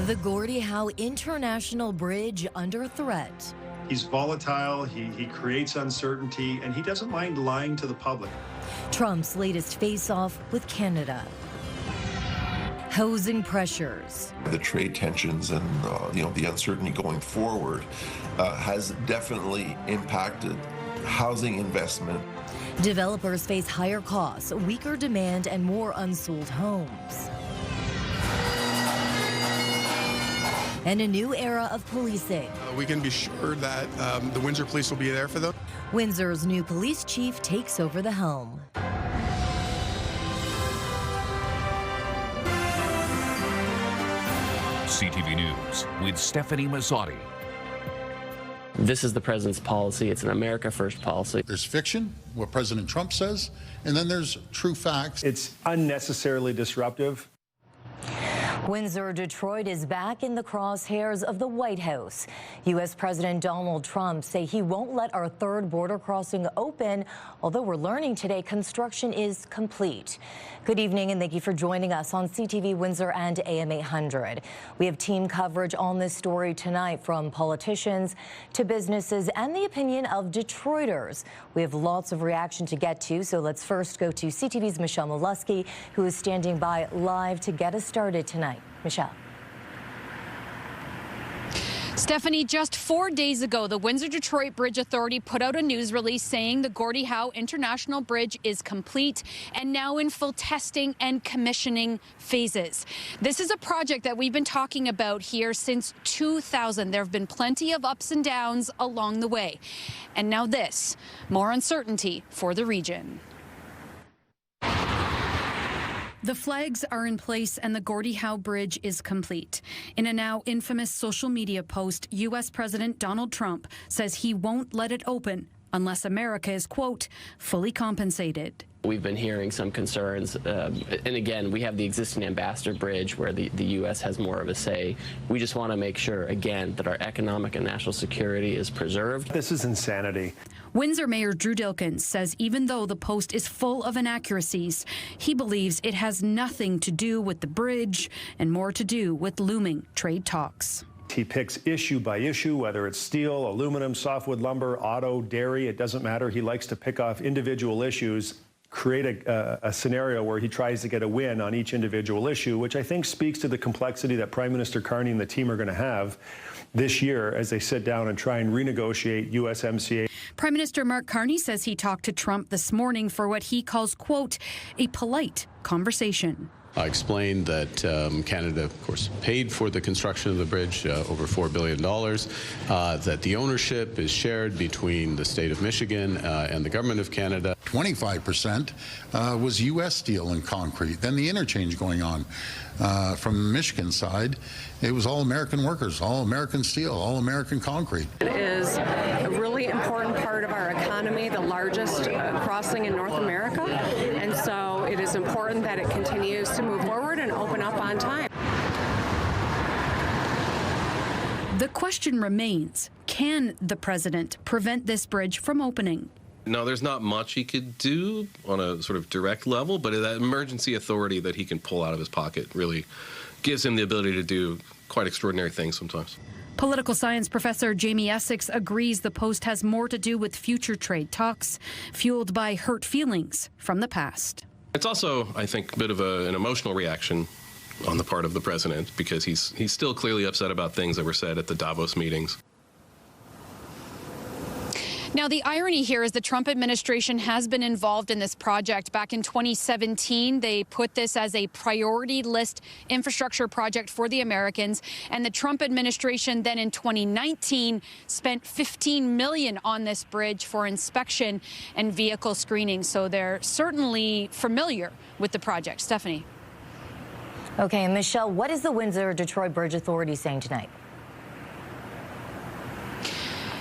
The Gordie Howe International Bridge under threat. He's volatile, he creates uncertainty, and he doesn't mind lying to the public. Trump's latest face-off with Canada. Housing pressures. The trade tensions and the uncertainty going forward has definitely impacted housing investment. Developers face higher costs, weaker demand, and more unsold homes. And a new era of policing. We can be sure that the Windsor Police will be there for them. Windsor's new police chief takes over the helm. CTV News with Stefanie Masotti. This is the president's policy. It's an America First policy. There's fiction, what President Trump says, and then there's true facts. It's unnecessarily disruptive. Windsor, Detroit is back in the crosshairs of the White House. U.S. President Donald Trump say he won't let our third border crossing open, although we're learning today construction is complete. Good evening and thank you for joining us on CTV Windsor and AM 800. We have team coverage on this story tonight, from politicians to businesses and the opinion of Detroiters. We have lots of reaction to get to, so let's first go to CTV's Michelle Molesky, who is standing by live to get us started tonight. Michelle. Stefanie, just 4 days ago, the Windsor-Detroit Bridge Authority put out a news release saying the Gordie Howe International Bridge is complete and now in full testing and commissioning phases. This is a project that we've been talking about here since 2000. There have been plenty of ups and downs along the way. And now this, more uncertainty for the region. The flags are in place and the Gordie Howe Bridge is complete. In a now infamous social media post, U.S. President Donald Trump says he won't let it open unless America is, quote, fully compensated. We've been hearing some concerns, and again, we have the existing Ambassador Bridge where the U.S. has more of a say. We just want to make sure, again, that our economic and national security is preserved. This is insanity. Windsor Mayor Drew Dilkens says even though the post is full of inaccuracies, he believes it has nothing to do with the bridge and more to do with looming trade talks. He picks issue by issue, whether it's steel, aluminum, softwood lumber, auto, dairy, it doesn't matter. He likes to pick off individual issues, create a scenario where he tries to get a win on each individual issue, which I think speaks to the complexity that Prime Minister Carney and the team are going to have this year as they sit down and try and renegotiate USMCA. Prime Minister Mark Carney says he talked to Trump this morning for what he calls, quote, a polite conversation. I explained that Canada, of course, paid for the construction of the bridge, over $4 billion, that the ownership is shared between the state of Michigan and the government of Canada. 25% was U.S. steel and concrete. Then the interchange going on. From the Michigan side, it was all American workers, all American steel, all American concrete. It is a really important part of our economy, the largest crossing in North America, and so it is important that it continues to move forward and open up on time. The question remains, can the president prevent this bridge from opening? No, there's not much he could do on a sort of direct level, but that emergency authority that he can pull out of his pocket really gives him the ability to do quite extraordinary things sometimes. Political science professor Jamie Essex agrees the post has more to do with future trade talks, fueled by hurt feelings from the past. It's also, I think, a bit of an emotional reaction on the part of the president, because he's still clearly upset about things that were said at the Davos meetings. Now, the irony here is the Trump administration has been involved in this project. Back in 2017, they put this as a priority list infrastructure project for the Americans. And the Trump administration then in 2019 spent $15 million on this bridge for inspection and vehicle screening. So they're certainly familiar with the project. Stefanie. Okay, and Michelle, what is the Windsor-Detroit Bridge Authority saying tonight?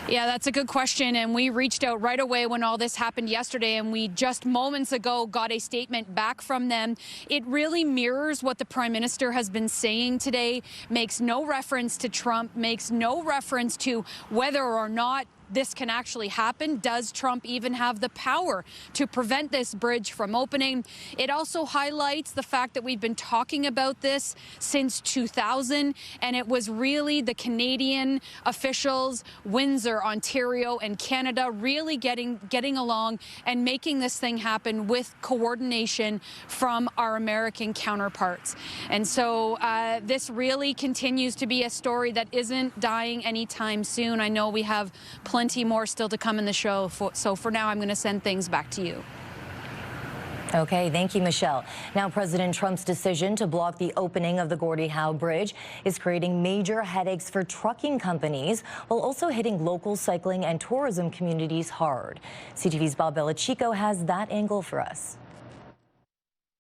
Yeah, that's a good question, and we reached out right away when all this happened yesterday, and we just moments ago got a statement back from them. It really mirrors what the Prime Minister has been saying today, makes no reference to Trump, makes no reference to whether or not this can actually happen. Does Trump even have the power to prevent this bridge from opening? It also highlights the fact that we've been talking about this since 2000, and it was really the Canadian officials, Windsor, Ontario, and Canada really getting along and making this thing happen with coordination from our American counterparts. And so this really continues to be a story that isn't dying anytime soon. I know we have plenty more still to come in the show, so for now I'm going to send things back to you. Okay, thank you, Michelle. Now, President Trump's decision to block the opening of the Gordie Howe Bridge is creating major headaches for trucking companies while also hitting local cycling and tourism communities hard. CTV's Bob Belichico has that angle for us.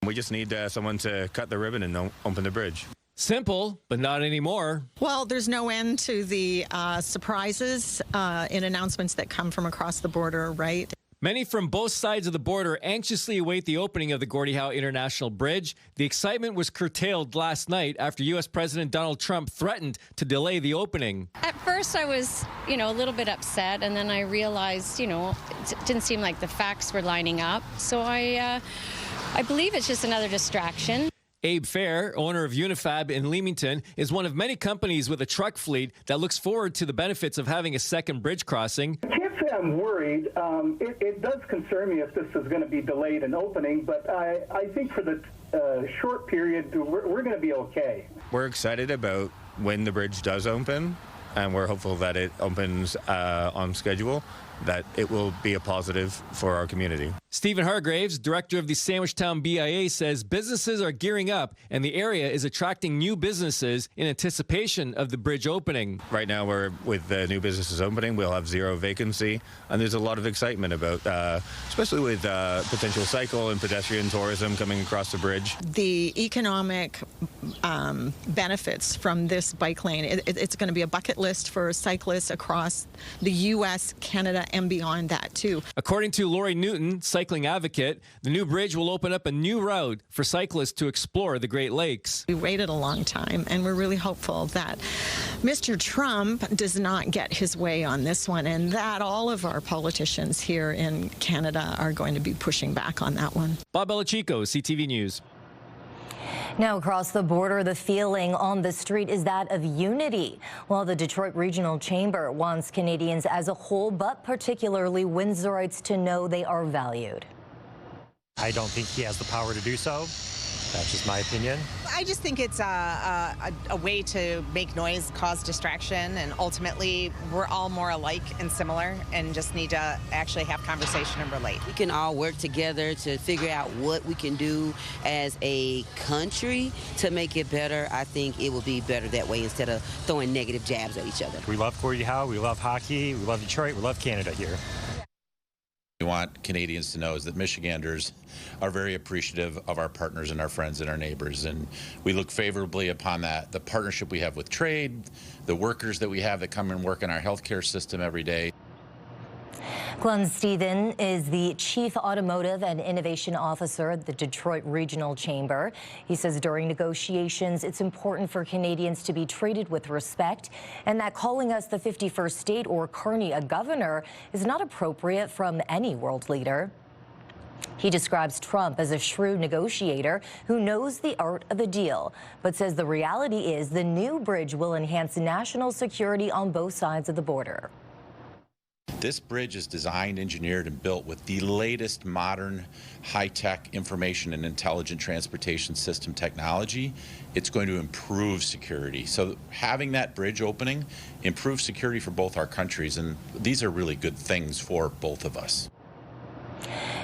We just need someone to cut the ribbon and open the bridge. Simple, but not anymore. Well, there's no end to the surprises in announcements that come from across the border, right? Many from both sides of the border anxiously await the opening of the Gordie Howe International Bridge. The excitement was curtailed last night after U.S. President Donald Trump threatened to delay the opening. At first, I was, a little bit upset, and then I realized, it didn't seem like the facts were lining up. So I believe it's just another distraction. Abe Fair, owner of Unifab in Leamington, is one of many companies with a truck fleet that looks forward to the benefits of having a second bridge crossing. I can't say I'm worried. It does concern me if this is going to be delayed in opening, but I think for the short period, we're going to be okay. We're excited about when the bridge does open, and we're hopeful that it opens on schedule, that it will be a positive for our community. Stephen Hargraves, director of the Sandwichtown BIA, says businesses are gearing up and the area is attracting new businesses in anticipation of the bridge opening. Right now, with the new businesses opening, we'll have zero vacancy, and there's a lot of excitement about, especially with potential cycle and pedestrian tourism coming across the bridge. The economic benefits from this bike lane, it's going to be a bucket list for cyclists across the U.S., Canada, and beyond that, too. According to Lori Newton, cycling advocate, the new bridge will open up a new route for cyclists to explore the Great Lakes. We waited a long time, and we're really hopeful that Mr. Trump does not get his way on this one, and that all of our politicians here in Canada are going to be pushing back on that one. Bob Belichico, CTV News. Now, across the border, the feeling on the street is that of unity. While the Detroit Regional Chamber wants Canadians as a whole, but particularly Windsorites, to know they are valued. I don't think he has the power to do so. That's just my opinion. I just think it's a way to make noise, cause distraction, and ultimately we're all more alike and similar and just need to actually have conversation and relate. We can all work together to figure out what we can do as a country to make it better. I think it will be better that way instead of throwing negative jabs at each other. We love Gordie Howe, we love hockey, we love Detroit, we love Canada here. We want Canadians to know is that Michiganders are very appreciative of our partners and our friends and our neighbors, and we look favorably upon that. The partnership we have with trade, the workers that we have that come and work in our healthcare system every day. Glenn Stephen is the Chief Automotive and Innovation Officer at the Detroit Regional Chamber. He says during negotiations, it's important for Canadians to be treated with respect, and that calling us the 51st state or Kearney a governor is not appropriate from any world leader. He describes Trump as a shrewd negotiator who knows the art of the deal, but says the reality is the new bridge will enhance national security on both sides of the border. This bridge is designed, engineered, and built with the latest modern high-tech information and intelligent transportation system technology. It's going to improve security. So having that bridge opening improves security for both our countries, and these are really good things for both of us.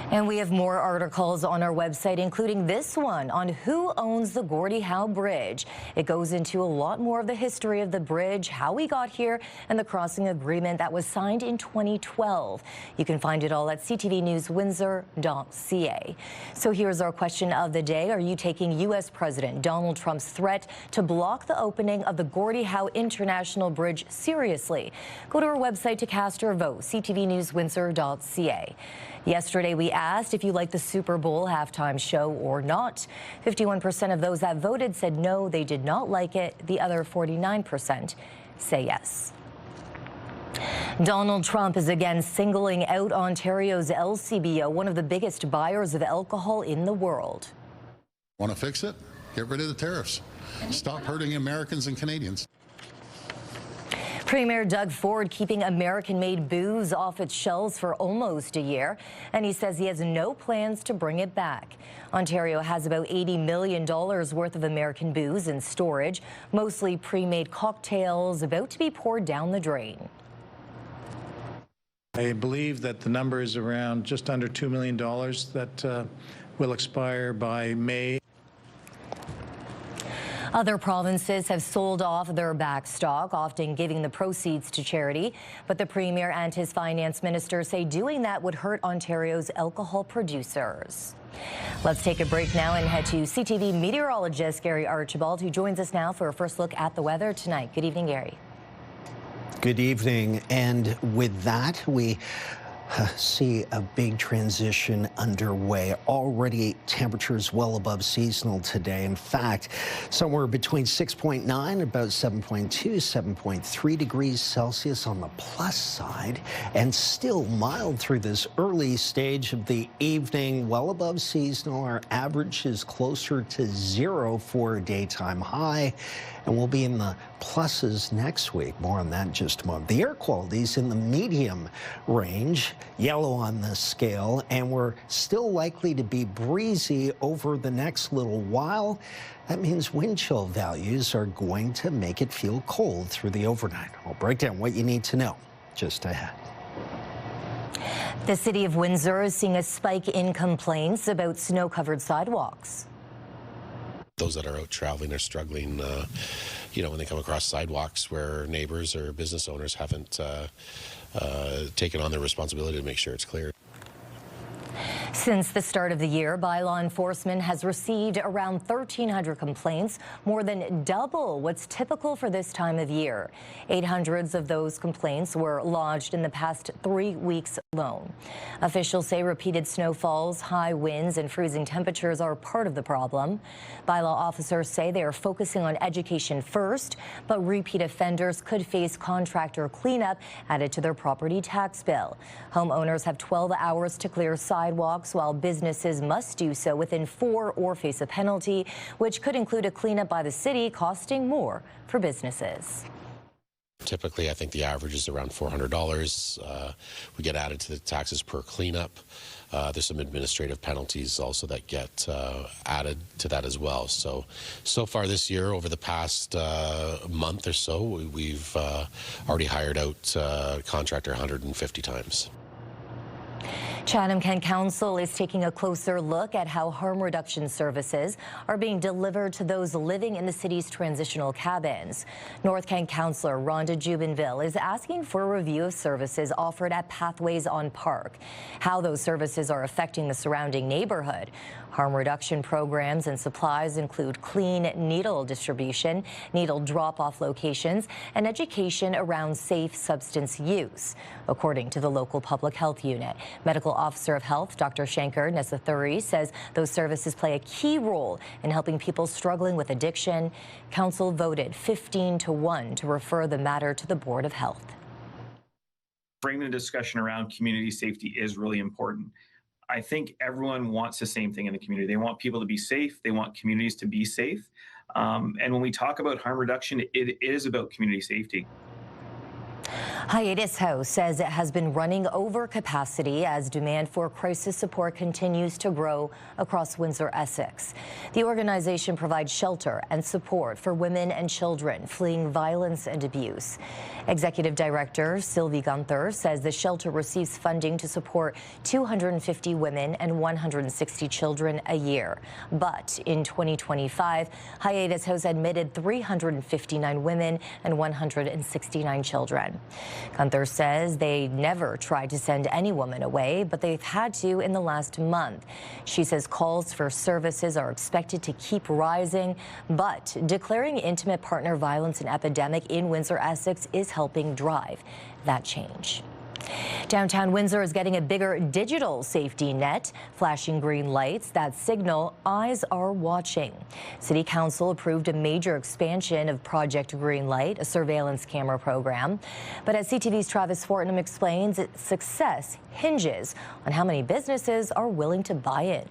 And we have more articles on our website, including this one on who owns the Gordie Howe Bridge. It goes into a lot more of the history of the bridge, how we got here, and the crossing agreement that was signed in 2012. You can find it all at ctvnewswindsor.ca. So here's our question of the day. Are you taking U.S. President Donald Trump's threat to block the opening of the Gordie Howe International Bridge seriously? Go to our website to cast your vote, ctvnewswindsor.ca. Yesterday, we asked if you liked the Super Bowl halftime show or not. 51% of those that voted said no, they did not like it. The other 49% say yes. Donald Trump is again singling out Ontario's LCBO, one of the biggest buyers of alcohol in the world. Want to fix it? Get rid of the tariffs. Stop hurting Americans and Canadians. Premier Doug Ford keeping American-made booze off its shelves for almost a year, and he says he has no plans to bring it back. Ontario has about $80 million worth of American booze in storage, mostly pre-made cocktails about to be poured down the drain. I believe that the number is around just under $2 million that will expire by May. Other provinces have sold off their backstock, often giving the proceeds to charity. But the Premier and his finance minister say doing that would hurt Ontario's alcohol producers. Let's take a break now and head to CTV meteorologist Gary Archibald, who joins us now for a first look at the weather tonight. Good evening, Gary. Good evening. And with that, we see a big transition underway. Already temperatures well above seasonal today. In fact, somewhere between 6.9, about 7.2, 7.3 degrees Celsius on the plus side, and still mild through this early stage of the evening. Well above seasonal. Our average is closer to 0 for a daytime high, and we'll be in the pluses next week. More on that in just a moment. The air quality is in the medium range, yellow on the scale, and we're still likely to be breezy over the next little while. That means wind chill values are going to make it feel cold through the overnight. I'll break down what you need to know just ahead. The city of Windsor is seeing a spike in complaints about snow-covered sidewalks. Those that are out traveling are struggling, when they come across sidewalks where neighbors or business owners haven't taken on their responsibility to make sure it's clear. Since the start of the year, bylaw enforcement has received around 1,300 complaints, more than double what's typical for this time of year. 800 of those complaints were lodged in the past 3 weeks alone. Officials say repeated snowfalls, high winds, and freezing temperatures are part of the problem. Bylaw officers say they are focusing on education first, but repeat offenders could face contractor cleanup added to their property tax bill. Homeowners have 12 hours to clear sidewalks, while businesses must do so within 4 or face a penalty, which could include a cleanup by the city, costing more for businesses. Typically, I think the average is around $400. We get added to the taxes per cleanup. There's some administrative penalties also that get added to that as well. So far this year, over the past month or so, we've already hired out contractor 150 times. Chatham-Kent Council is taking a closer look at how harm reduction services are being delivered to those living in the city's transitional cabins. North Kent Councillor Rhonda Jubinville is asking for a review of services offered at Pathways on Park, how those services are affecting the surrounding neighborhood. Harm reduction programs and supplies include clean needle distribution, needle drop-off locations, and education around safe substance use. According to the local public health unit, Medical Officer of Health Dr. Shankar Nesathuri says those services play a key role in helping people struggling with addiction. Council voted 15-1 to refer the matter to the Board of Health. Bringing the discussion around community safety is really important. I think everyone wants the same thing in the community. They want people to be safe. They want communities to be safe. And when we talk about harm reduction, it is about community safety. Hiatus House says it has been running over capacity as demand for crisis support continues to grow across Windsor, Essex. The organization provides shelter and support for women and children fleeing violence and abuse. Executive Director Sylvie Gunther says the shelter receives funding to support 250 women and 160 children a year. But in 2025, Hiatus House admitted 359 women and 169 children. Gunther says they never tried to send any woman away, but they've had to in the last month. She says calls for services are expected to keep rising, but declaring intimate partner violence an epidemic in Windsor, Essex is helping drive that change. Downtown Windsor is getting a bigger digital safety net, flashing green lights that signal eyes are watching. City Council approved a major expansion of Project Green Light, a surveillance camera program. But as CTV's Travis Fortnum explains, its success hinges on how many businesses are willing to buy in.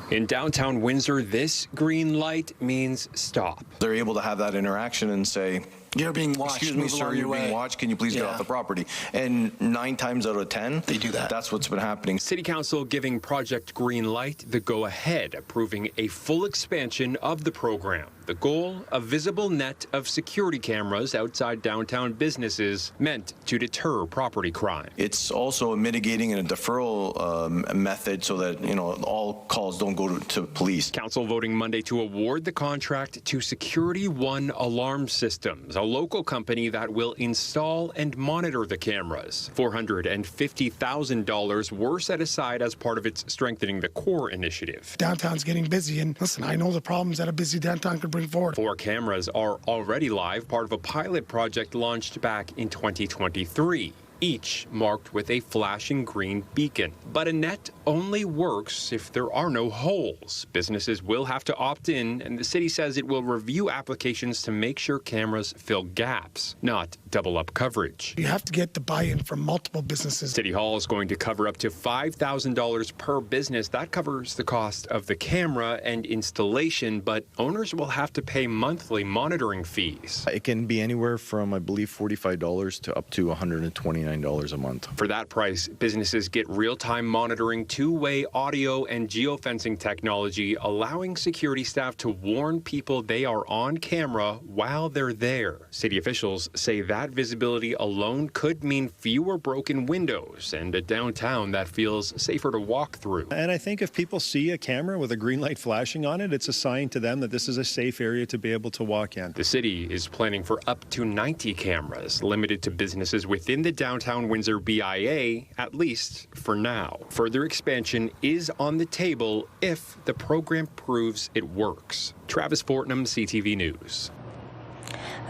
In downtown Windsor, this green light means stop. They're able to have that interaction and say, "You're being watched. Excuse me, sir, you're being watched. Can you please get off the property?" And 9 times out of 10, they do that. That's what's been happening. City Council giving Project Green Light the go-ahead, approving a full expansion of the program. The goal, a visible net of security cameras outside downtown businesses meant to deter property crime. It's also a mitigating and a deferral method so that, all calls don't go to police. Council voting Monday to award the contract to Security One Alarm Systems, a local company that will install and monitor the cameras. $450,000 were set aside as part of its Strengthening the Core initiative. Downtown's getting busy, and listen, I know the problems that a busy downtown could bring forward. 4 cameras are already live, part of a pilot project launched back in 2023. Each marked with a flashing green beacon. But a net only works if there are no holes. Businesses will have to opt in, and the city says it will review applications to make sure cameras fill gaps, not double up coverage. You have to get the buy-in from multiple businesses. City Hall is going to cover up to $5,000 per business. That covers the cost of the camera and installation, but owners will have to pay monthly monitoring fees. It can be anywhere from, I believe, $45 to up to $129 a month. For that price, businesses get real-time monitoring, two-way audio and geofencing technology, allowing security staff to warn people they are on camera while they're there. City officials say that visibility alone could mean fewer broken windows and a downtown that feels safer to walk through. And I think if people see a camera with a green light flashing on it, it's a sign to them that this is a safe area to be able to walk in. The city is planning for up to 90 cameras, limited to businesses within the downtown Windsor BIA, at least for now. Further expansion is on the table if the program proves it works. Travis Fortnum, CTV News.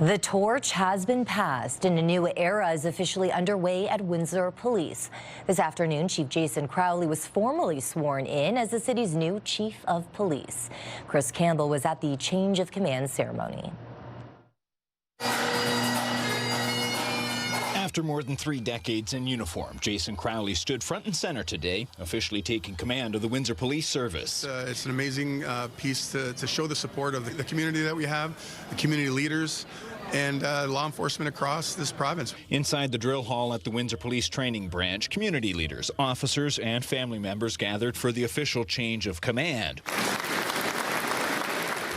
The torch has been passed and a new era is officially underway at Windsor Police. This afternoon, Chief Jason Crowley was formally sworn in as the city's new Chief of Police. Chris Campbell was at the change of command ceremony. After more than 3 decades in uniform, Jason Crowley stood front and center today, officially taking command of the Windsor Police Service. It's an amazing piece to show the support of the community that we have, the community leaders, and law enforcement across this province. Inside the drill hall at the Windsor Police Training Branch, community leaders, officers, and family members gathered for the official change of command.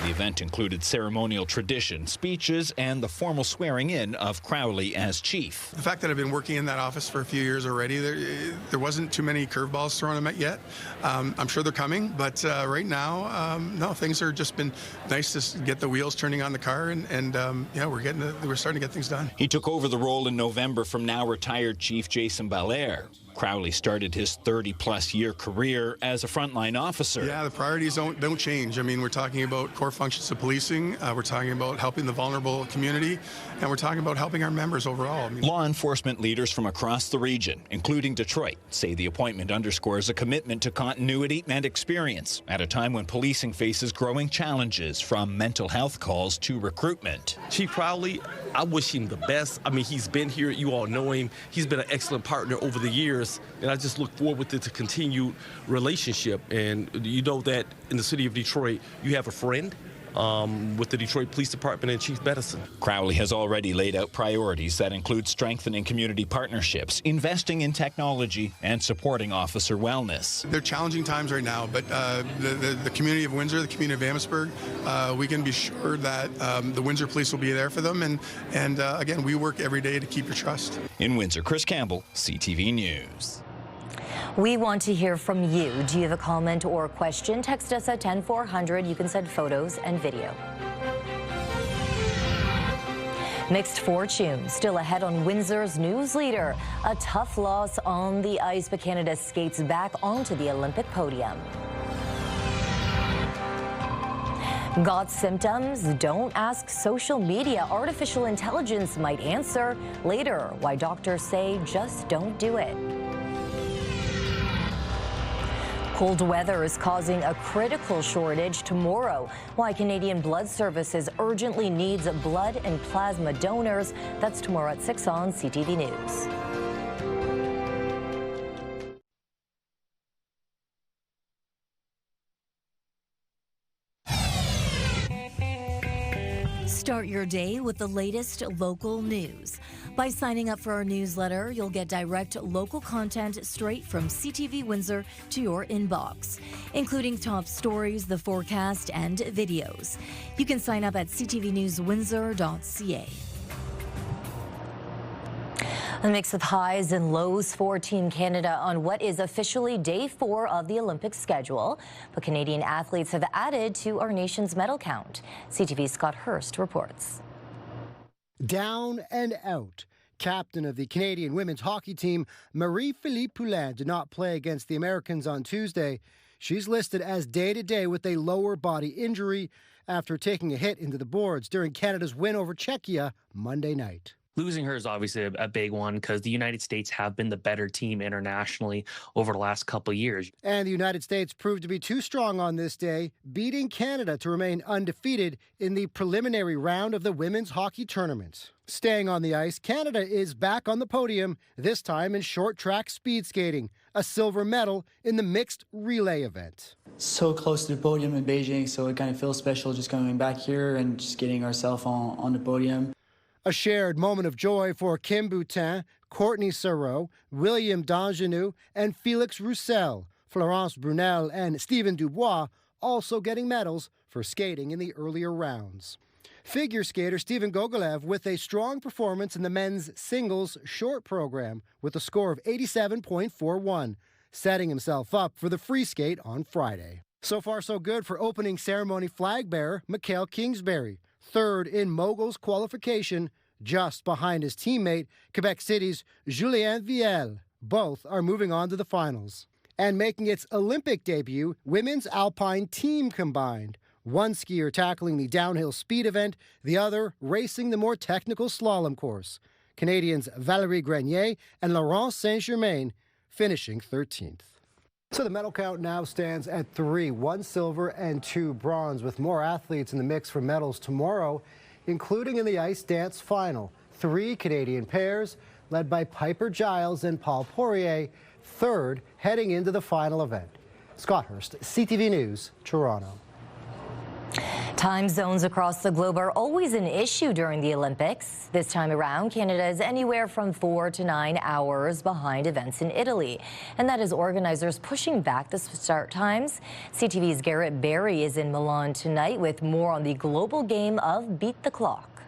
The event included ceremonial tradition, speeches, and the formal swearing-in of Crowley as chief. The fact that I've been working in that office for a few years already, there wasn't too many curveballs thrown at me yet. I'm sure they're coming, but right now, no, things are just been nice to get the wheels turning on the car, and yeah, we're starting to get things done. He took over the role in November from now retired Chief Jason Belair. Crowley started his 30-plus year career as a frontline officer. Yeah, the priorities don't change. I mean, we're talking about core functions of policing, we're talking about helping the vulnerable community, and we're talking about helping our members overall. I mean, law enforcement leaders from across the region, including Detroit, say the appointment underscores a commitment to continuity and experience at a time when policing faces growing challenges from mental health calls to recruitment. Chief Crowley, I wish him the best. I mean, he's been here. You all know him. He's been an excellent partner over the years. And I just look forward to the continued relationship. And you know that in the city of Detroit, you have a friend with the Detroit Police Department and Chief Bedison. Crowley has already laid out priorities that include strengthening community partnerships, investing in technology, and supporting officer wellness. They're challenging times right now, but the community of Windsor, the community of Amherstburg, we can be sure that the Windsor Police will be there for them. And again, we work every day to keep your trust. In Windsor, Chris Campbell, CTV News. We want to hear from you. Do you have a comment or question? Text us at 10400. You can send photos and video. Mixed fortune still ahead on Windsor's news leader. A tough loss on the ice, but Canada skates back onto the Olympic podium. Got symptoms? Don't ask social media. Artificial intelligence might answer. Later, why doctors say just don't do it. Cold weather is causing a critical shortage tomorrow. Why Canadian Blood Services urgently needs blood and plasma donors. That's tomorrow at 6 on CTV News. Start your day with the latest local news. By signing up for our newsletter, you'll get direct local content straight from CTV Windsor to your inbox, including top stories, the forecast, and videos. You can sign up at ctvnewswindsor.ca. A mix of highs and lows for Team Canada on what is officially day 4 of the Olympic schedule. But Canadian athletes have added to our nation's medal count. CTV's Scott Hurst reports. Down and out. Captain of the Canadian women's hockey team, Marie-Philippe Poulin, did not play against the Americans on Tuesday. She's listed as day-to-day with a lower body injury after taking a hit into the boards during Canada's win over Czechia Monday night. Losing her is obviously a big one because the United States have been the better team internationally over the last couple of years. And the United States proved to be too strong on this day, beating Canada to remain undefeated in the preliminary round of the women's hockey tournament. Staying on the ice, Canada is back on the podium, this time in short track speed skating, a silver medal in the mixed relay event. So close to the podium in Beijing, so it kind of feels special just coming back here and just getting ourselves on the podium. A shared moment of joy for Kim Boutin, Courtney Sarreau, William Dangenou, and Felix Roussel. Florence Brunel and Stephen Dubois also getting medals for skating in the earlier rounds. Figure skater Stephen Gogolev with a strong performance in the men's singles short program with a score of 87.41, setting himself up for the free skate on Friday. So far so good for opening ceremony flag bearer Mikhail Kingsbury. Third in moguls qualification, just behind his teammate, Quebec City's Julien Viel. Both are moving on to the finals. And making its Olympic debut, women's alpine team combined. One skier tackling the downhill speed event, the other racing the more technical slalom course. Canadians Valérie Grenier and Laurence Saint-Germain finishing 13th. So the medal count now stands at 3, 1 silver and 2 bronze, with more athletes in the mix for medals tomorrow, including in the ice dance final. 3 Canadian pairs, led by Piper Giles and Paul Poirier, third heading into the final event. Scott Hurst, CTV News, Toronto. Time zones across the globe are always an issue during the Olympics. This time around, Canada is anywhere from 4 to 9 hours behind events in Italy. And that is organizers pushing back the start times. CTV's Garrett Berry is in Milan tonight with more on the global game of Beat the Clock.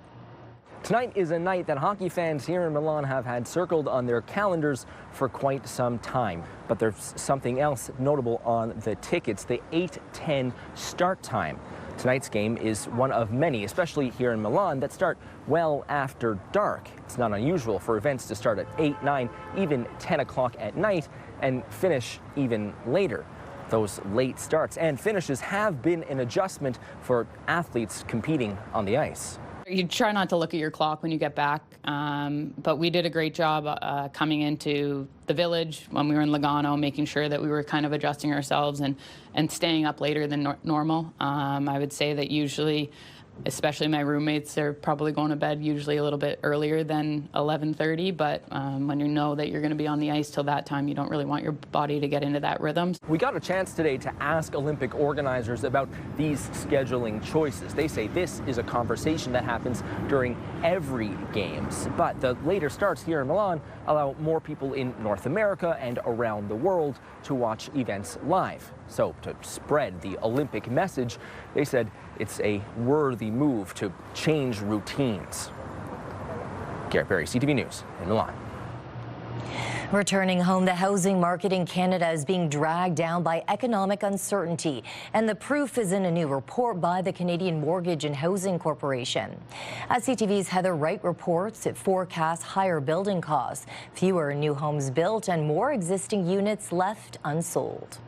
Tonight is a night that hockey fans here in Milan have had circled on their calendars for quite some time. But there's something else notable on the tickets, the 8:10 start time. Tonight's game is one of many, especially here in Milan, that start well after dark. It's not unusual for events to start at 8, 9, even 10 o'clock at night and finish even later. Those late starts and finishes have been an adjustment for athletes competing on the ice. You try not to look at your clock when you get back, but we did a great job coming into the village when we were in Lugano, making sure that we were kind of adjusting ourselves and staying up later than normal. I would say that usually, especially my roommates, are probably going to bed usually a little bit earlier than 11:30, but when you know that you're going to be on the ice till that time, you don't really want your body to get into that rhythm. We got a chance today to ask Olympic organizers about these scheduling choices. They say this is a conversation that happens during every games, but the later starts here in Milan allow more people in North America and around the world to watch events live. So to spread the Olympic message, they said it's a worthy move to change routines. Garrett Berry, CTV News in Milan. Returning home, the housing market in Canada is being dragged down by economic uncertainty, and the proof is in a new report by the Canadian Mortgage and Housing Corporation. As CTV's Heather Wright reports, it forecasts higher building costs, fewer new homes built, and more existing units left unsold.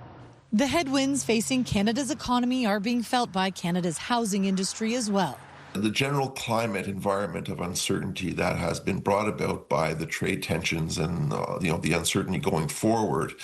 The headwinds facing Canada's economy are being felt by Canada's housing industry as well. The general climate environment of uncertainty that has been brought about by the trade tensions and the uncertainty going forward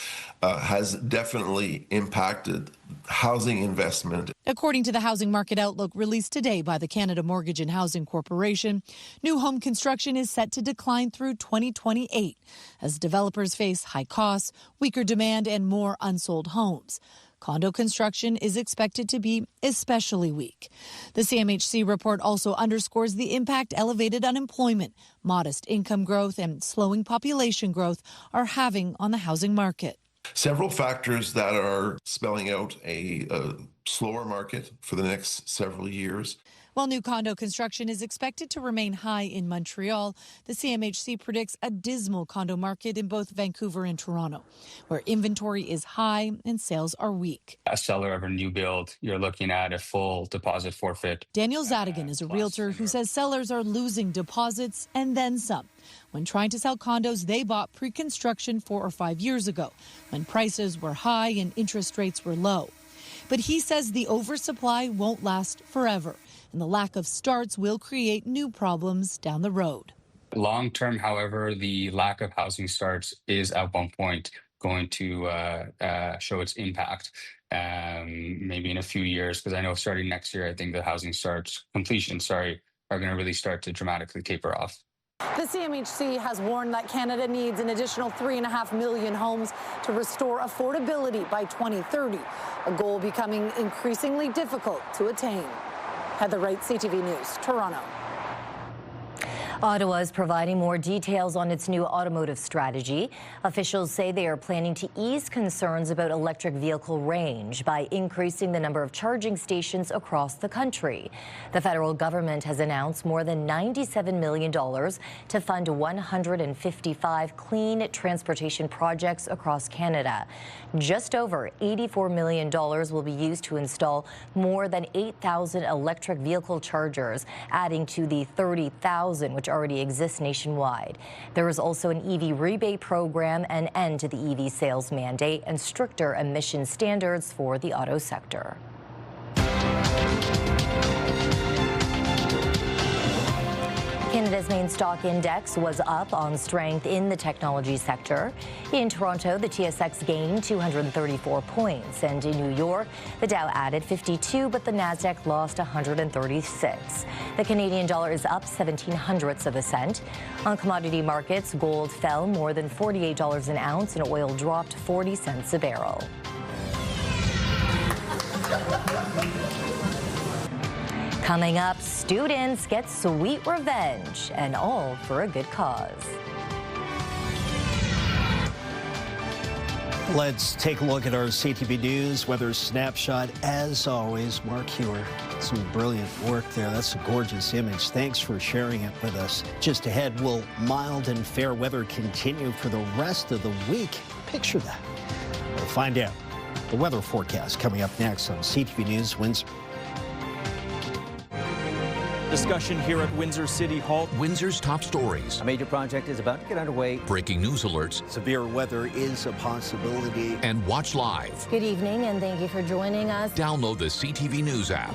has definitely impacted housing investment. According to the Housing Market Outlook released today by the Canada Mortgage and Housing Corporation, new home construction is set to decline through 2028 as developers face high costs, weaker demand, and more unsold homes. Condo construction is expected to be especially weak. The CMHC report also underscores the impact elevated unemployment, modest income growth, and slowing population growth are having on the housing market. Several factors that are spelling out a slower market for the next several years. While new condo construction is expected to remain high in Montreal, the CMHC predicts a dismal condo market in both Vancouver and Toronto, where inventory is high and sales are weak. A seller of a new build, you're looking at a full deposit forfeit. Daniel Zadigan is a realtor who says sellers are losing deposits and then some when trying to sell condos they bought pre-construction 4 or 5 years ago, when prices were high and interest rates were low. But he says the oversupply won't last forever, and the lack of starts will create new problems down the road. Long term, however, the lack of housing starts is at one point going to show its impact, maybe in a few years, because I know starting next year, I think the housing starts, are going to really start to dramatically taper off. The CMHC has warned that Canada needs an additional 3.5 million homes to restore affordability by 2030, a goal becoming increasingly difficult to attain. Heather Wright, CTV News, Toronto. Ottawa is providing more details on its new automotive strategy. Officials say they are planning to ease concerns about electric vehicle range by increasing the number of charging stations across the country. The federal government has announced more than $97 million to fund 155 clean transportation projects across Canada. Just over $84 million will be used to install more than 8,000 electric vehicle chargers, adding to the 30,000 which already exists nationwide. There is also an EV rebate program, an end to the EV sales mandate, and stricter emission standards for the auto sector. Canada's main stock index was up on strength in the technology sector. In Toronto, the TSX gained 234 points, and in New York, the Dow added 52, but the Nasdaq lost 136. The Canadian dollar is up 0.17 of a cent. On commodity markets, gold fell more than $48 an ounce, and oil dropped 40 cents a barrel. Coming up, students get sweet revenge, and all for a good cause. Let's take a look at our CTV News weather snapshot. As always, Mark Hewer, some brilliant work there. That's a gorgeous image. Thanks for sharing it with us. Just ahead, will mild and fair weather continue for the rest of the week? Picture that. We'll find out. The weather forecast coming up next on CTV News Windsor. Discussion here at Windsor City Hall. Windsor's top stories. A major project is about to get underway. Breaking news alerts. Severe weather is a possibility. And watch live. Good evening, and thank you for joining us. Download the CTV News app.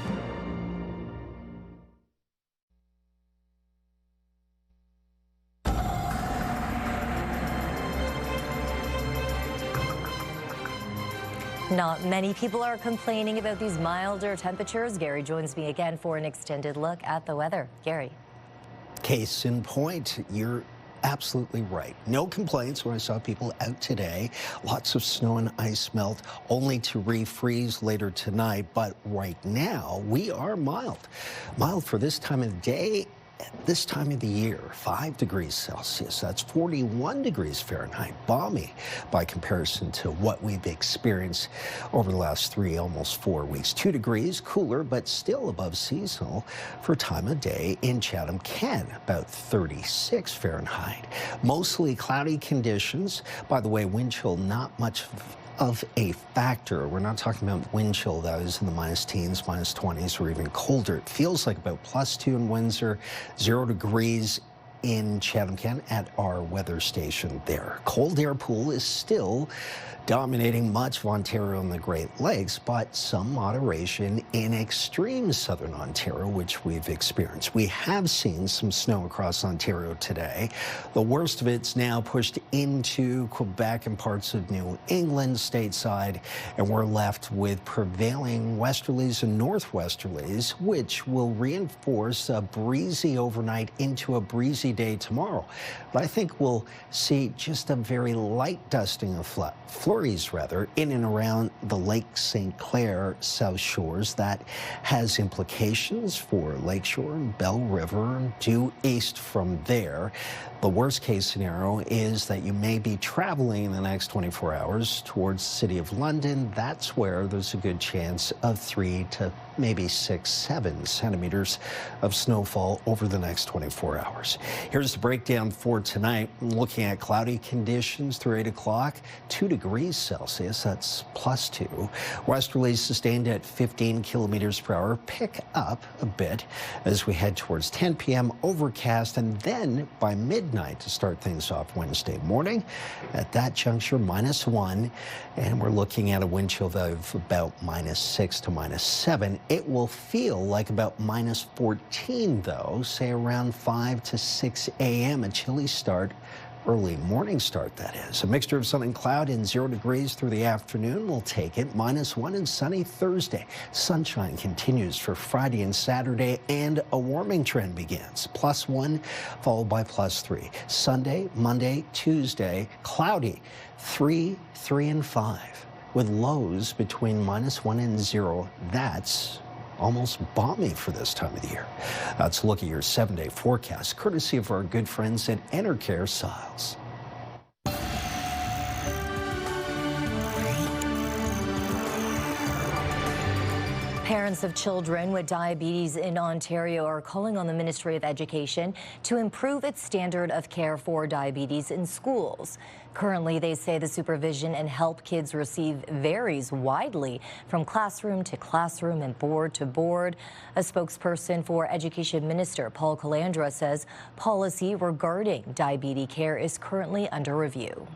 Not many people are complaining about these milder temperatures. Gary joins me again for an extended look at the weather. Gary. Case in point, you're absolutely right. No complaints when I saw people out today. Lots of snow and ice melt, only to refreeze later tonight. But right now, we are mild. Mild for this time of day. This time of the year, 5 degrees Celsius, that's 41 degrees Fahrenheit, balmy by comparison to what we've experienced over the last 3, almost 4 weeks. 2 degrees cooler, but still above seasonal for time of day in Chatham, Ken, about 36 Fahrenheit. Mostly cloudy conditions. By the way, wind chill, not much of a factor. We're not talking about wind chill that is in the minus teens, minus 20s, or even colder. It feels like about +2 in Windsor, 0 degrees in Chatham at our weather station there. Cold air pool is still dominating much of Ontario and the Great Lakes, but some moderation in extreme southern Ontario, which we've experienced. We have seen some snow across Ontario today. The worst of it's now pushed into Quebec and parts of New England stateside, and we're left with prevailing westerlies and northwesterlies, which will reinforce a breezy overnight into a breezy day tomorrow. But I think we'll see just a very light dusting of flurries in and around the Lake St. Clair South Shores. That has implications for Lakeshore and Bell River and due east from there. The worst case scenario is that you may be traveling in the next 24 hours towards the City of London. That's where there's a good chance of 3 to maybe 6, 7 centimeters of snowfall over the next 24 hours. Here's the breakdown for tonight. Looking at cloudy conditions through 8 o'clock, 2 degrees Celsius, that's +2. Westerlies sustained at 15 kilometers per hour, pick up a bit as we head towards 10 p.m. Overcast, and then by midnight to start things off Wednesday morning. At that juncture, -1, and we're looking at a wind chill value of about -6 to -7. It will feel like about -14, though, say around 5 to 6 a.m. A chilly start, early morning start, that is. A mixture of sun and cloud and 0 degrees through the afternoon. We'll take it. -1 and sunny Thursday. Sunshine continues for Friday and Saturday, and a warming trend begins. +1 followed by +3. Sunday, Monday, Tuesday, cloudy. 3, 3, and 5. With lows between -1 and 0. That's almost balmy for this time of the year. Let's look at your 7-day forecast, courtesy of our good friends at Enercare Siles. Parents of children with diabetes in Ontario are calling on the Ministry of Education to improve its standard of care for diabetes in schools. Currently, they say the supervision and help kids receive varies widely from classroom to classroom and board to board. A spokesperson for Education Minister Paul Calandra says policy regarding diabetes care is currently under review.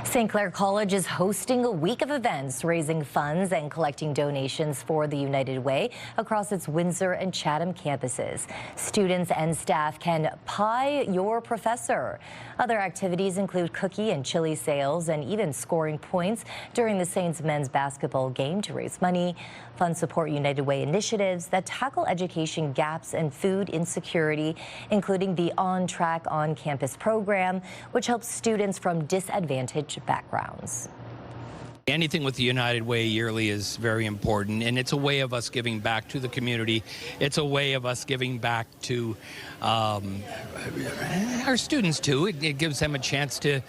St. Clair College is hosting a week of events, raising funds and collecting donations for the United Way across its Windsor and Chatham campuses. Students and staff can pie your professor. Other activities include cookie and chili sales and even scoring points during the Saints men's basketball game to raise money. Funds support United Way initiatives that tackle education gaps and food insecurity, including the On Track On Campus program, which helps students from disadvantaged backgrounds. Anything with the United Way yearly is very important, and it's a way of us giving back to the community. It's a way of us giving back to our students, too. It gives them a chance to,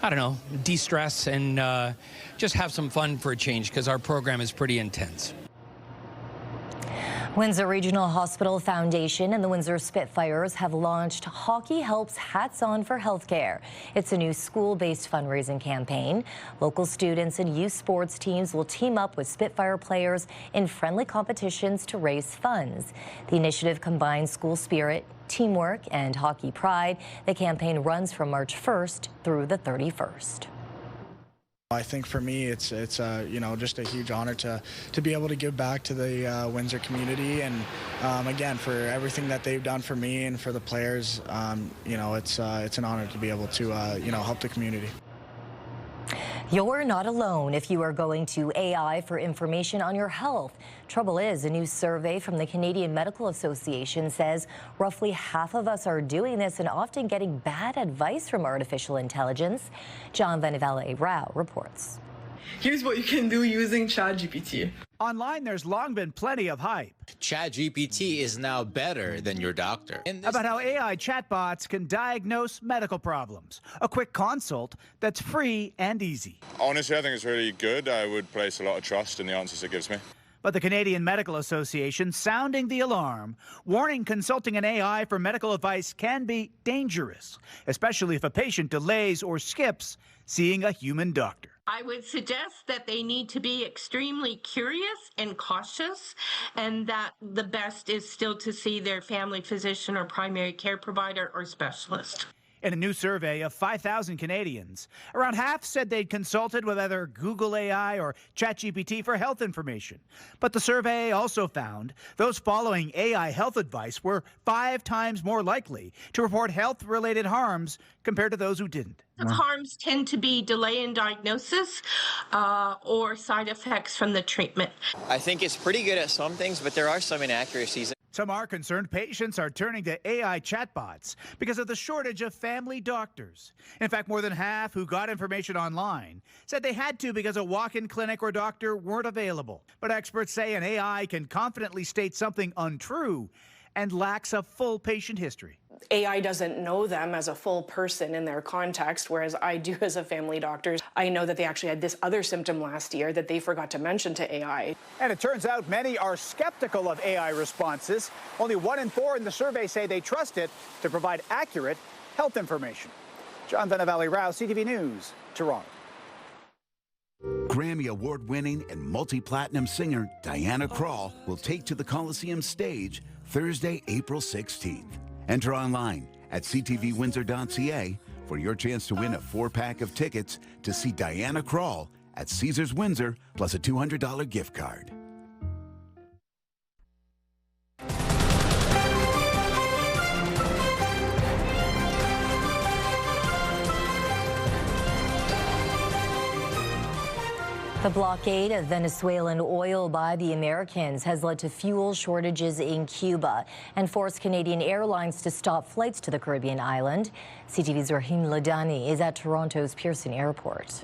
I don't know, de-stress and just have some fun for a change, because our program is pretty intense. Windsor Regional Hospital Foundation and the Windsor Spitfires have launched Hockey Helps Hats On for Healthcare. It's a new school-based fundraising campaign. Local students and youth sports teams will team up with Spitfire players in friendly competitions to raise funds. The initiative combines school spirit, teamwork, and hockey pride. The campaign runs from March 1st through the 31st. I think for me, it's just a huge honor to be able to give back to the Windsor community, and again, for everything that they've done for me and for the players, it's an honor to be able to help the community. You're not alone if you are going to AI for information on your health. Trouble is, a new survey from the Canadian Medical Association says roughly half of us are doing this and often getting bad advice from artificial intelligence. John Vanivale-Rao reports. Here's what you can do using ChatGPT. Online, there's long been plenty of hype. ChatGPT is now better than your doctor. About how AI chatbots can diagnose medical problems. A quick consult that's free and easy. Honestly, I think it's really good. I would place a lot of trust in the answers it gives me. But the Canadian Medical Association sounding the alarm, warning consulting an AI for medical advice can be dangerous, especially if a patient delays or skips seeing a human doctor. I would suggest that they need to be extremely curious and cautious, and that the best is still to see their family physician or primary care provider or specialist. In a new survey of 5,000 Canadians, around half said they'd consulted with either Google AI or ChatGPT for health information. But the survey also found those following AI health advice were 5 times more likely to report health-related harms compared to those who didn't. Harms tend to be delay in diagnosis or side effects from the treatment. I think it's pretty good at some things, but there are some inaccuracies. Some are concerned patients are turning to AI chatbots because of the shortage of family doctors. In fact, more than half who got information online said they had to because a walk-in clinic or doctor weren't available. But experts say an AI can confidently state something untrue and lacks a full patient history. AI doesn't know them as a full person in their context, whereas I do as a family doctor. I know that they actually had this other symptom last year that they forgot to mention to AI. And it turns out many are skeptical of AI responses. Only 1 in 4 in the survey say they trust it to provide accurate health information. John Venavalle-Rao, CTV News, Toronto. Grammy Award-winning and multi-platinum singer Diana Krall will take to the Coliseum stage Thursday, April 16th. Enter online at ctvwindsor.ca for your chance to win a 4-pack of tickets to see Diana Krall at Caesars Windsor plus a $200 gift card. The blockade of Venezuelan oil by the Americans has led to fuel shortages in Cuba and forced Canadian Airlines to stop flights to the Caribbean island. CTV's Rahim Ladani is at Toronto's Pearson Airport.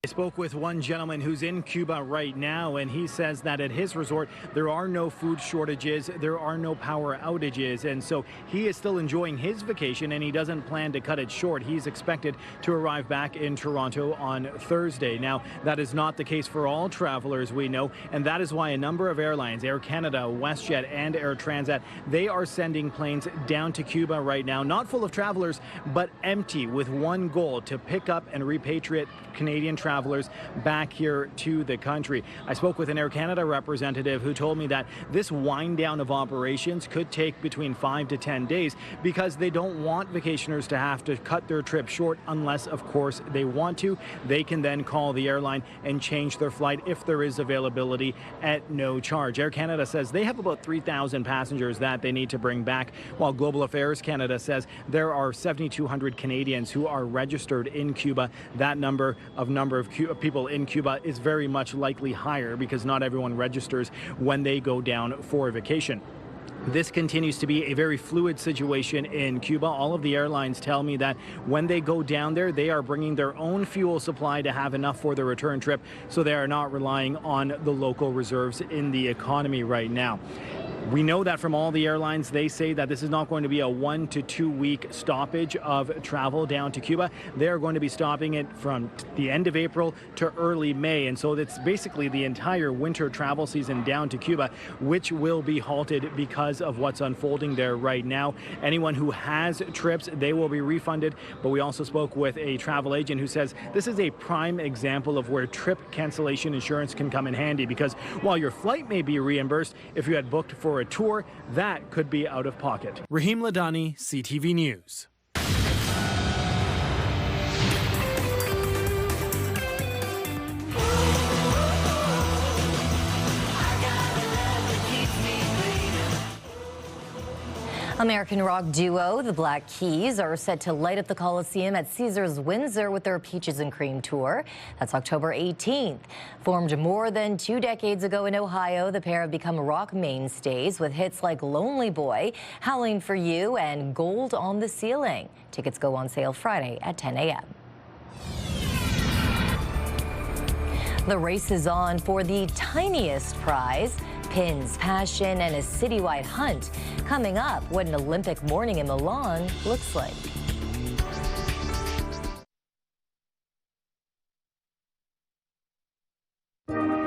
I spoke with one gentleman who's in Cuba right now, and he says that at his resort there are no food shortages, there are no power outages, and so he is still enjoying his vacation and he doesn't plan to cut it short. He's expected to arrive back in Toronto on Thursday. Now, that is not the case for all travelers, we know, and that is why a number of airlines, Air Canada, WestJet, and Air Transat, they are sending planes down to Cuba right now, not full of travelers, but empty, with one goal: to pick up and repatriate Canadian travelers back here to the country. I spoke with an Air Canada representative who told me that this wind down of operations could take between 5 to 10 days because they don't want vacationers to have to cut their trip short unless, of course, they want to. They can then call the airline and change their flight if there is availability at no charge. Air Canada says they have about 3,000 passengers that they need to bring back, while Global Affairs Canada says there are 7,200 Canadians who are registered in Cuba. That number of people in Cuba is very much likely higher because not everyone registers when they go down for vacation. This continues to be a very fluid situation in Cuba. All of the airlines tell me that when they go down there, they are bringing their own fuel supply to have enough for the return trip, so they are not relying on the local reserves in the economy right now. We know that from all the airlines, they say that this is not going to be a 1 to 2 week stoppage of travel down to Cuba. They are going to be stopping it from the end of April to early May. And so it's basically the entire winter travel season down to Cuba, which will be halted because of what's unfolding there right now. Anyone who has trips, they will be refunded. But we also spoke with a travel agent who says this is a prime example of where trip cancellation insurance can come in handy, because while your flight may be reimbursed, if you had booked for a tour, that could be out of pocket. Rahim Ladani, CTV News. American rock duo the Black Keys are set to light up the Coliseum at Caesars Windsor with their Peaches and Cream tour. That's October 18th. Formed more than 2 decades ago in Ohio, the pair have become rock mainstays with hits like Lonely Boy, Howling for You, and Gold on the Ceiling. Tickets go on sale Friday at 10 a.m. The race is on for the tiniest prize. Pins, passion, and a citywide hunt. Coming up, what an Olympic morning in Milan looks like.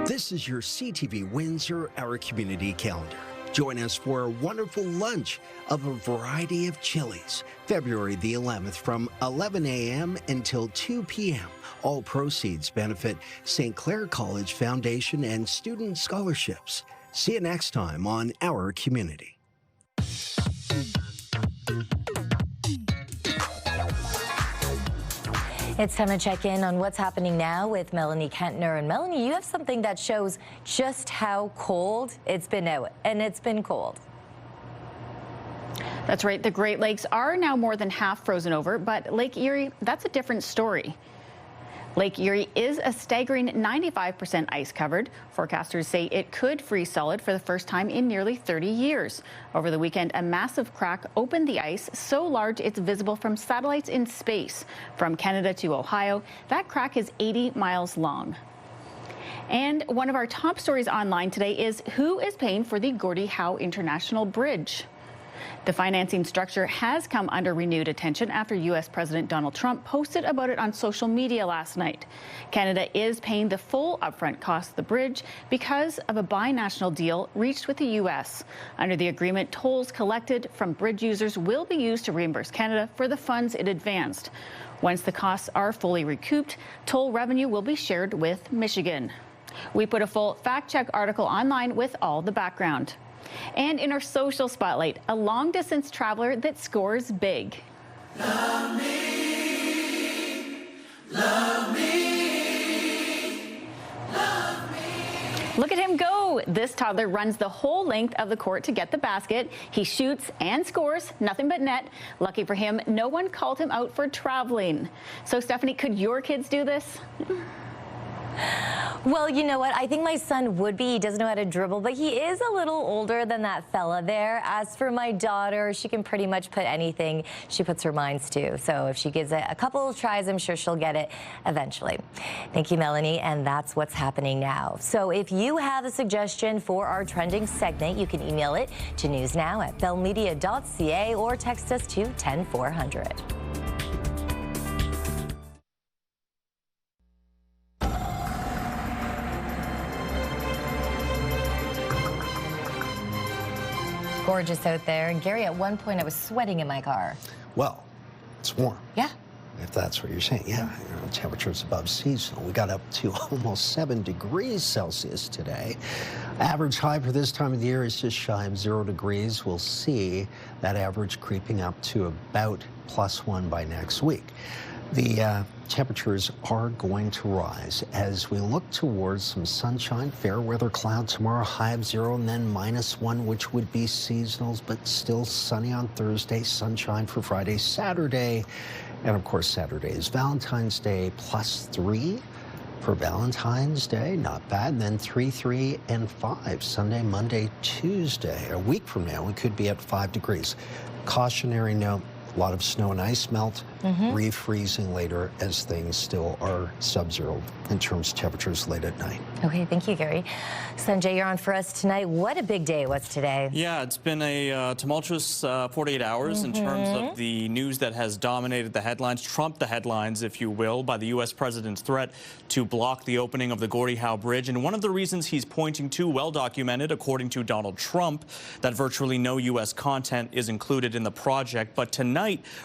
This is your CTV Windsor Our Community Calendar. Join us for a wonderful lunch of a variety of chilies, February the 11th from 11 a.m. until 2 p.m. All proceeds benefit St. Clair College Foundation and student scholarships. See you next time on Our Community. It's time to check in on what's happening now with Melanie Kentner. And Melanie, you have something that shows just how cold it's been out, and it's been cold. That's right. The Great Lakes are now more than half frozen over, but Lake Erie, that's a different story. Lake Erie is a staggering 95% ice covered. Forecasters say it could freeze solid for the first time in nearly 30 years. Over the weekend, a massive crack opened the ice so large it's visible from satellites in space. From Canada to Ohio, that crack is 80 miles long. And one of our top stories online today is who is paying for the Gordie Howe International Bridge? The financing structure has come under renewed attention after U.S. President Donald Trump posted about it on social media last night. Canada is paying the full upfront cost of the bridge because of a binational deal reached with the U.S. Under the agreement, tolls collected from bridge users will be used to reimburse Canada for the funds it advanced. Once the costs are fully recouped, toll revenue will be shared with Michigan. We put a full fact-check article online with all the background. And in our social spotlight, a long-distance traveler that scores big. Love me, love me, love me. Look at him go. This toddler runs the whole length of the court to get the basket. He shoots and scores, nothing but net. Lucky for him, no one called him out for traveling. So, Stephanie, could your kids do this? Well, you know what? I think my son would be. He doesn't know how to dribble, but he is a little older than that fella there. As for my daughter, she can pretty much put anything she puts her minds to. So if she gives it a couple of tries, I'm sure she'll get it eventually. Thank you, Melanie. And that's what's happening now. So if you have a suggestion for our trending segment, you can email it to newsnow@bellmedia.ca or text us to 10400. Gorgeous out there. And Gary, at one point I was sweating in my car. Well, it's warm. Yeah. If that's what you're saying. Yeah, temperatures above seasonal. We got up to almost 7 degrees Celsius today. Average high for this time of the year is just shy of 0 degrees. We'll see that average creeping up to about +1 by next week. The temperatures are going to rise as we look towards some sunshine, fair weather cloud tomorrow, high of 0 and then -1, which would be seasonals, but still sunny on Thursday, sunshine for Friday, Saturday. And of course, Saturday is Valentine's Day, +3 for Valentine's Day. Not bad. And then 3, 3, and 5, Sunday, Monday, Tuesday. A week from now, we could be at 5 degrees. Cautionary note. A lot of snow and ice melt, refreezing later as things still are sub-zero in terms of temperatures late at night. Okay, thank you, Gary. Sanjay, you're on for us tonight. What a big day it was today. Yeah, it's been a tumultuous 48 hours in terms of the news that has dominated the headlines, trumped the headlines, if you will, by the U.S. president's threat to block the opening of the Gordie Howe Bridge. And one of the reasons he's pointing to, well documented, according to Donald Trump, that virtually no U.S. content is included in the project. But tonight,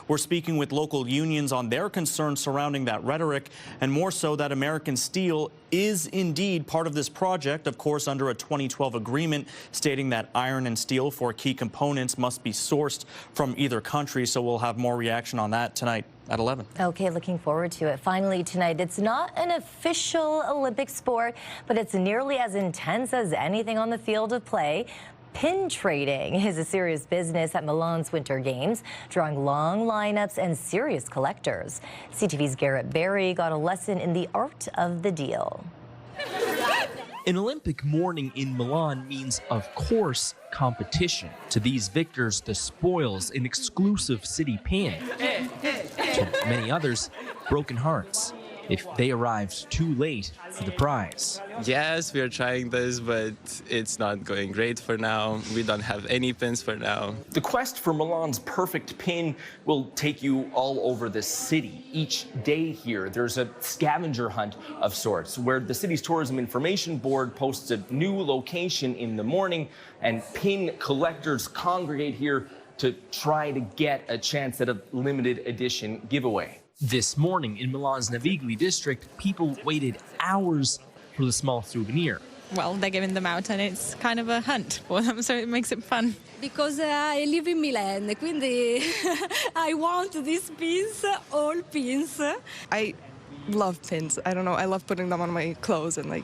we're speaking with local unions on their concerns surrounding that rhetoric, and more so that American steel is indeed part of this project, of course, under a 2012 agreement stating that iron and steel for key components must be sourced from either country. So we'll have more reaction on that tonight at 11. Okay, looking forward to it. Finally tonight, it's not an official Olympic sport, but it's nearly as intense as anything on the field of play. Pin trading is a serious business at Milan's Winter Games, drawing long lineups and serious collectors. CTV's Garrett Berry got a lesson in the art of the deal. An Olympic morning in Milan means, of course, competition. To these victors, the spoils, an exclusive city pin. To many others, broken hearts. if they arrived too late for the prize. Yes, we are trying this, but it's not going great for now. We don't have any pins for now. The quest for Milan's perfect pin will take you all over the city. Each day here, there's a scavenger hunt of sorts where the city's tourism information board posts a new location in the morning, and pin collectors congregate here to try to get a chance at a limited edition giveaway. This morning in Milan's Navigli district, people waited hours for the small souvenir. Well, they're giving them out and it's kind of a hunt for them, so it makes it fun. Because I live in Milan, quindi I want these pins, all pins. I love pins. I don't know, I love putting them on my clothes and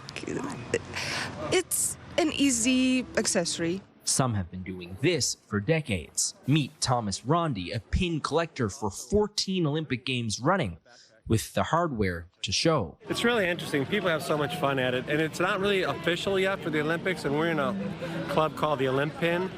it's an easy accessory. Some have been doing this for decades. Meet Thomas Rondi, a pin collector for 14 Olympic Games running, with the hardware to show. It's really interesting. People have so much fun at it, and it's not really official yet for the Olympics, and we're in a club called the Olympin,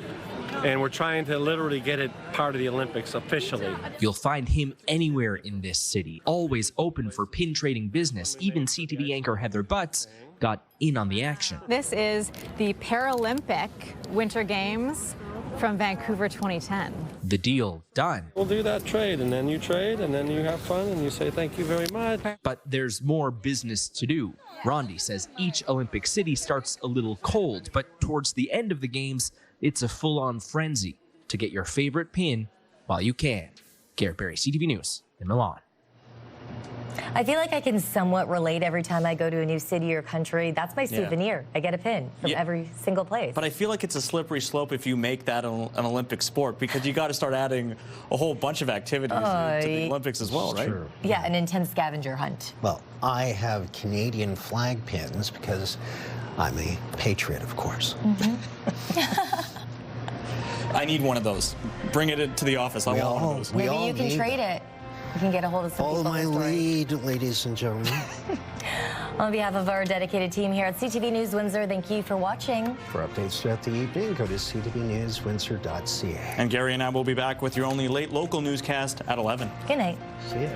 and we're trying to literally get it part of the Olympics officially. You'll find him anywhere in this city, always open for pin trading business. Even CTV anchor Heather Butts got in on the action. This is the Paralympic Winter Games from Vancouver 2010. The deal done. We'll do that trade, and then you trade, and then you have fun, and you say thank you very much. But there's more business to do. Rondi says each Olympic city starts a little cold, but towards the end of the games, it's a full-on frenzy to get your favorite pin while you can. Garrett Berry, CTV News in Milan. I feel like I can somewhat relate every time I go to a new city or country. That's my souvenir. I get a pin from every single place. But I feel like it's a slippery slope if you make that an Olympic sport, because you got to start adding a whole bunch of activities to the Olympics as well, right? True. Yeah, an intense scavenger hunt. Well, I have Canadian flag pins because I'm a patriot, of course. I need one of those. Bring it to the office. I want one of those. Maybe you can trade it. You can get a hold of some Follow people. my lead, ladies and gentlemen. On behalf of our dedicated team here at CTV News Windsor, thank you for watching. For updates throughout the evening, go to ctvnewswindsor.ca. And Gary and I will be back with your only late local newscast at 11. Good night. See ya.